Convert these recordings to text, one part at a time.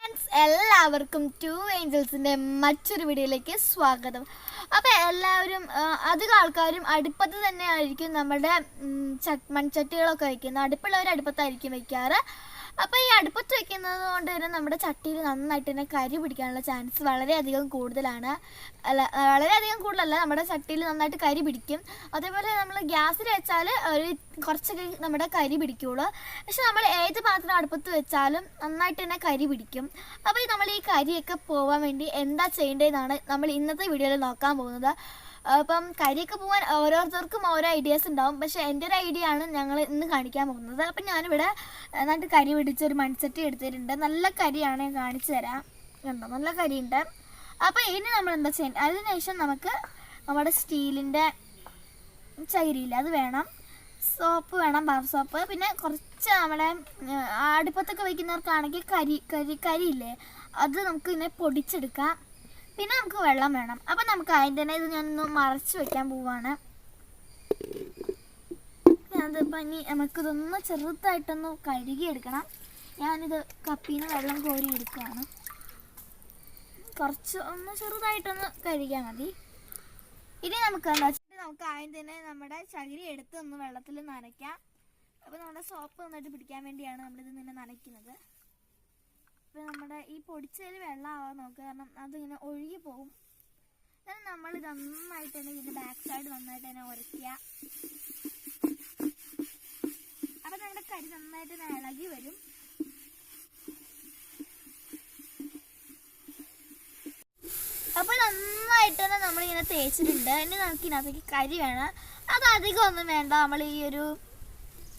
എല്ലാവർക്കും ടു ഏഞ്ചൽസിൻ്റെ മറ്റൊരു വീഡിയോയിലേക്ക് സ്വാഗതം. അപ്പോൾ എല്ലാവരും അധികം ആൾക്കാരും അടുപ്പത്ത് തന്നെ ആയിരിക്കും നമ്മുടെ മൺചട്ടികളൊക്കെ വയ്ക്കുന്നത്. അടുപ്പുള്ളവർ അടുപ്പത്തായിരിക്കും വയ്ക്കാറ്. അപ്പോൾ ഈ അടുപ്പത്ത് വയ്ക്കുന്നത് കൊണ്ട് തന്നെ നമ്മുടെ ചട്ടിയിൽ നന്നായിട്ട് തന്നെ കരി പിടിക്കാനുള്ള ചാൻസ് വളരെയധികം കൂടുതലാണ്. വളരെയധികം കൂടുതലല്ല, നമ്മുടെ ചട്ടിയിൽ നന്നായിട്ട് കരി പിടിക്കും. അതേപോലെ നമ്മൾ ഗ്യാസിൽ വെച്ചാൽ ഒരു കുറച്ചൊക്കെ നമ്മുടെ കരി പിടിക്കുകയുള്ളൂ. പക്ഷെ നമ്മൾ ഏത് പാത്രം അടുപ്പത്ത് വെച്ചാലും നന്നായിട്ട് തന്നെ കരി പിടിക്കും. അപ്പോൾ നമ്മൾ ഈ കരിയൊക്കെ പോകാൻ വേണ്ടി എന്താ ചെയ്യേണ്ടതെന്നാണ് നമ്മൾ ഇന്നത്തെ വീഡിയോയിൽ നോക്കാൻ പോകുന്നത്. അപ്പം കരിയൊക്കെ പോകാൻ ഓരോരുത്തർക്കും ഓരോ ഐഡിയാസ് ഉണ്ടാവും. പക്ഷേ എൻ്റെ ഒരു ഐഡിയ ആണ് ഞങ്ങൾ ഇന്ന് കാണിക്കാൻ പോകുന്നത്. അപ്പം ഞാനിവിടെ നന്നായിട്ട് കരി പിടിച്ചൊരു മൺചട്ടി എടുത്തിട്ടുണ്ട്. നല്ല കരിയാണ്, ഞാൻ കാണിച്ചു തരാം. കണ്ടോ, നല്ല കരിയുണ്ട്. അപ്പോൾ ഇനി നമ്മൾ എന്താ ചെയ്യുന്നത്, അതിനുശേഷം നമുക്ക് നമ്മുടെ സ്റ്റീലിൻ്റെ ചകിരിയില്ല അത് വേണം, സോപ്പ് വേണം, ബാർ സോപ്പ്, പിന്നെ കുറച്ച് നമ്മുടെ അടുപ്പത്തൊക്കെ വയ്ക്കുന്നവർക്കാണെങ്കിൽ കരിയില്ലേ അത് നമുക്ക് ഇങ്ങനെ പൊടിച്ചെടുക്കാം. പിന്നെ നമുക്ക് വെള്ളം വേണം. അപ്പം നമുക്ക് അതിൻ്റെ തന്നെ ഇത് ഞാനൊന്ന് മറച്ച് വെക്കാൻ പോവാണ്. അതിപ്പോൾ ഇനി നമുക്കിതൊന്ന് ചെറുതായിട്ടൊന്ന് കഴുകിയെടുക്കണം. ഞാനിത് കപ്പിയിൽ നിന്ന് വെള്ളം കോരി എടുക്കുകയാണ്. കുറച്ച് ഒന്ന് ചെറുതായിട്ടൊന്ന് കഴുകിയാൽ മതി. ഇനി നമുക്ക് എന്താ വെച്ചാൽ നമുക്ക് ആദ്യം തന്നെ നമ്മുടെ ചകിരി എടുത്ത് ഒന്ന് വെള്ളത്തിൽ നനയ്ക്കാം. അപ്പോൾ നമ്മുടെ സോപ്പ് നന്നായിട്ട് പിടിക്കാൻ വേണ്ടിയാണ് നമ്മളിത് ഇങ്ങനെ നനയ്ക്കുന്നത്. അപ്പോൾ നമ്മുടെ ഈ പൊടിച്ചതിൽ വെള്ളമാവാൻ നോക്കുക, കാരണം അതിങ്ങനെ ഒഴുകി പോകും. എന്നാൽ നമ്മളിത് നന്നായിട്ട് തന്നെ ഇതിൻ്റെ ബാക്ക് സൈഡ് നന്നായിട്ട് തന്നെ ഉരയ്ക്കുക. അപ്പം നമ്മുടെ കരി നന്നായിട്ട് തന്നെ ഇളകി വരും. അപ്പോൾ നന്നായിട്ട് തന്നെ നമ്മളിങ്ങനെ തേച്ചിട്ടുണ്ട്. ഇനി നമുക്ക് ഇതിനകത്തേക്ക് കരി വേണം. അത് അധികം ഒന്നും വേണ്ട, നമ്മൾ ഈ ഒരു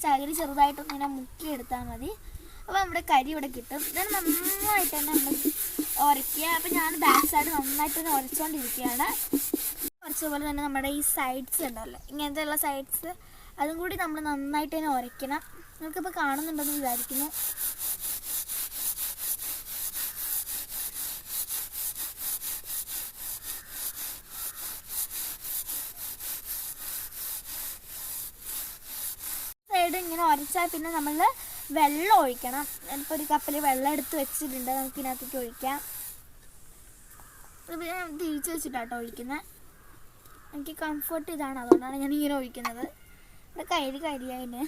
ചകിരി ചെറുതായിട്ടൊന്നിങ്ങനെ മുക്കിയെടുത്താൽ മതി. അപ്പോൾ നമ്മുടെ കരി ഇവിടെ കിട്ടും. ഇതിന് നന്നായിട്ട് തന്നെ നമ്മൾ ഉരയ്ക്കുക. അപ്പോൾ ഞാൻ ബാക്ക് സൈഡ് നന്നായിട്ട് തന്നെ ഉരച്ചുകൊണ്ടിരിക്കുകയാണ്. കുറച്ചുപോലെ തന്നെ നമ്മുടെ ഈ സൈഡ്സ് ഉണ്ടല്ലോ, ഇങ്ങനത്തെ ഉള്ള സൈഡ്സ്, അതും കൂടി നമ്മൾ നന്നായിട്ട് തന്നെ ഉരയ്ക്കണം. നിങ്ങൾക്കിപ്പോൾ കാണുന്നുണ്ടെന്ന് വിചാരിക്കുന്നു. സൈഡ് ഇങ്ങനെ ഉരച്ചാൽ പിന്നെ നമ്മൾ വെള്ളം ഒഴിക്കണം. ഞാനിപ്പോൾ ഒരു കപ്പിൽ വെള്ളം എടുത്ത് വെച്ചിട്ടുണ്ട്, നമുക്ക് ഇതിനകത്തേക്ക് ഒഴിക്കാം. ഞാൻ തിരിച്ച് വെച്ചിട്ടാട്ടോ ഒഴിക്കുന്നത്. എനിക്ക് കംഫർട്ട് ഇതാണ്, അതുകൊണ്ടാണ് ഞാൻ ഇങ്ങനെ ഒഴിക്കുന്നത്. ഇവിടെ കരിയായിന്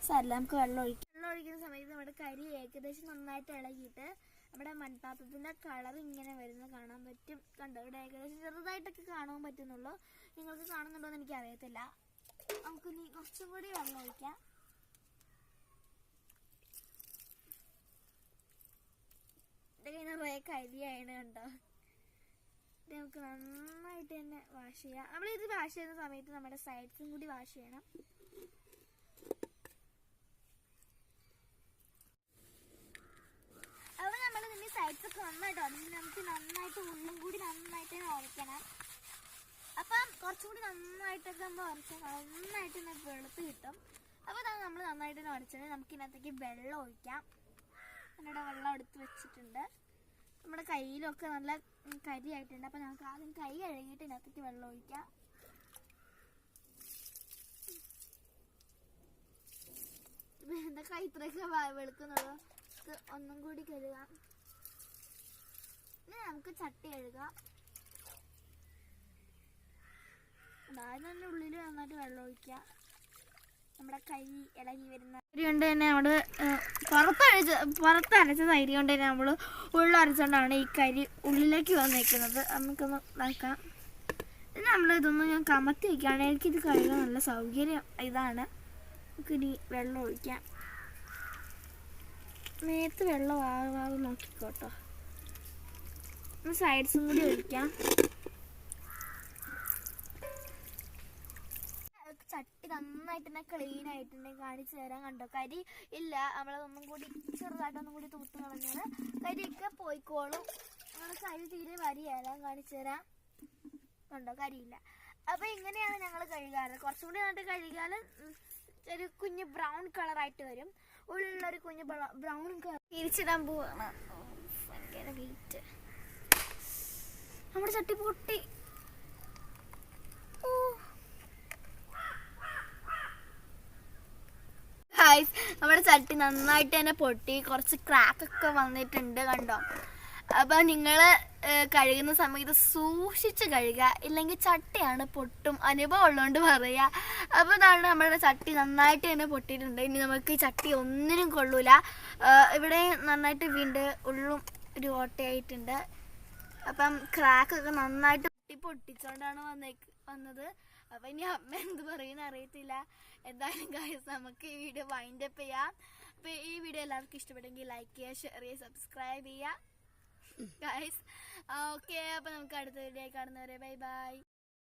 സാരല്ല, നമുക്ക് വെള്ളം ഒഴിക്കാം. വെള്ളം ഒഴിക്കുന്ന സമയത്ത് നമ്മുടെ കരി ഏകദേശം നന്നായിട്ട് ഇളകിയിട്ട് നമ്മുടെ മൺപാത്രത്തിൻ്റെ കളർ ഇങ്ങനെ വരുന്നത് കാണാൻ പറ്റും. കണ്ടോ, ഇവിടെ ഏകദേശം ചെറുതായിട്ടൊക്കെ കാണാൻ പറ്റുന്നുള്ളൂ. നിങ്ങൾക്ക് കാണുന്നുണ്ടോ എന്ന് എനിക്ക് അറിയത്തില്ല. നമുക്കിനി കുറച്ചും കൂടി വെള്ളം ഒഴിക്കാം. നിറയെ കരിയാണ്, കണ്ടോ. നമുക്ക് നന്നായിട്ട് തന്നെ വാഷ് ചെയ്യാം. നമ്മളിത് വാഷ് ചെയ്യുന്ന സമയത്ത് നമ്മുടെ സൈഡ്സും കൂടി വാഷ് ചെയ്യണം. അപ്പോൾ നമ്മൾ ഇതിൻ്റെ സൈഡ്സൊക്കെ നന്നായിട്ട് ഉടങ്ങി നമുക്ക് നന്നായിട്ട് ഉള്ളും കൂടി നന്നായിട്ട് തന്നെ ഉരയ്ക്കണം. അപ്പം കുറച്ചും കൂടി നന്നായിട്ടൊക്കെ നമ്മൾ ഉരച്ചാൽ നന്നായിട്ട് തന്നെ വെളുത്ത് കിട്ടും. അപ്പോൾ നമ്മൾ നന്നായിട്ട് തന്നെ ഉരച്ചാൽ നമുക്ക് ഇതിനകത്തേക്ക് വെള്ളം ഒഴിക്കാം. നമ്മുടെ വെള്ളം എടുത്ത് വെച്ചിട്ടുണ്ട്. നമ്മുടെ കയ്യിലൊക്കെ നല്ല കരിയായിട്ടുണ്ട്. അപ്പോൾ നമുക്ക് ആദ്യം കൈ കഴുകിയിട്ട് ഇതിനകത്തേക്ക് വെള്ളം ഒഴിക്കാം. എന്താ കൈ ഇത്രയൊക്കെ വെളുക്കുന്നത്, ഒന്നും കൂടി കഴുകാം. ഇനി നമുക്ക് ചട്ടി കഴുകാം. അതിൻ്റെ ഉള്ളിൽ നന്നായിട്ട് വെള്ളം ഒഴിക്കുക. നമ്മുടെ കൈ ഇളകി വരുന്ന അരി കൊണ്ട് തന്നെ നമ്മൾ പുറത്തരച്ച തൈര് കൊണ്ട് തന്നെ നമ്മൾ ഉള്ളരച്ചുകൊണ്ടാണ് ഈ കരി ഉള്ളിലേക്ക് വന്നേക്കുന്നത്. നമുക്കൊന്ന് ഇതാക്കാം. ഇത് നമ്മളിതൊന്നും ഞാൻ കമത്തി വയ്ക്കുകയാണ്. എനിക്കിത് കഴുകാൻ നല്ല സൗകര്യം ഇതാണ്. നമുക്കിനി വെള്ളം ഒഴിക്കാം. മേത്ത് വെള്ളം ആകാതെ നോക്കിക്കോട്ടോ. സൈഡ്സും കൂടി ഒഴിക്കാം. ചട്ടി നന്നായിട്ട് തന്നെ ക്ലീൻ ആയിട്ടുണ്ടെങ്കിൽ കാണിച്ചു തരാൻ. കണ്ടോ, കരി ഇല്ല. നമ്മളതൊന്നും കൂടി ചെറുതായിട്ടൊന്നും കൂടി തൂത്ത് കളഞ്ഞാൽ കരിയൊക്കെ പോയിക്കോളും. നമ്മൾ കരി തീരെ വരികയല്ല, കാണിച്ചു തരാം. കണ്ടോ, കരിയില്ല. അപ്പോൾ ഇങ്ങനെയാണ് ഞങ്ങൾ കഴുകാറ്. കുറച്ചും കൂടി നന്നായിട്ട് കഴുകിയാൽ ഒരു കുഞ്ഞ് ബ്രൗൺ കളറായിട്ട് വരും. ഉള്ളിലുള്ളൊരു കുഞ്ഞ് ബ്രൗൺ കളർ തിരിച്ചിടാൻ പോവാണ്. ഭയങ്കര വെയിറ്റ്. നമ്മുടെ ചട്ടി പൊട്ടി. ഗൈസ്, നമ്മുടെ ചട്ടി നന്നായിട്ട് തന്നെ പൊട്ടി, കുറച്ച് ക്രാക്കൊക്കെ വന്നിട്ടുണ്ട് കണ്ടോ. അപ്പം നിങ്ങൾ കഴുകുന്ന സമയത്ത് സൂക്ഷിച്ച് കഴുകുക, ഇല്ലെങ്കിൽ ചട്ടിയാണ് പൊട്ടും. അനുഭവം ഉള്ളതുകൊണ്ട് പറയുക. അപ്പോൾ ഇതാണ് നമ്മുടെ ചട്ടി നന്നായിട്ട് തന്നെ പൊട്ടിയിട്ടുണ്ട്. ഇനി നമുക്ക് ഈ ചട്ടി ഒന്നിനും കൊള്ളൂല. ഇവിടെ നന്നായിട്ട് വീണ്ടും ഉള്ളും ഒരു ഓട്ടയായിട്ടുണ്ട്. അപ്പം ക്രാക്കൊക്കെ നന്നായിട്ട് പൊട്ടിച്ചോണ്ടാണ് വന്നത്. അപ്പം ഇനി അമ്മ എന്ത് പറയുന്ന അറിയത്തില്ല. എന്തായാലും ഗൈസ്, നമുക്ക് ഈ വീഡിയോ വൈൻഡപ്പ് ചെയ്യാം. അപ്പോൾ ഈ വീഡിയോ എല്ലാവർക്കും ഇഷ്ടപ്പെട്ടെങ്കിൽ ലൈക്ക് ചെയ്യുക, ഷെയർ ചെയ്യുക, സബ്സ്ക്രൈബ് ചെയ്യുക ഗൈസ്. ഓക്കെ, അപ്പോൾ നമുക്ക് അടുത്ത വീഡിയോ കാണുന്നവരെ ബൈ ബൈ.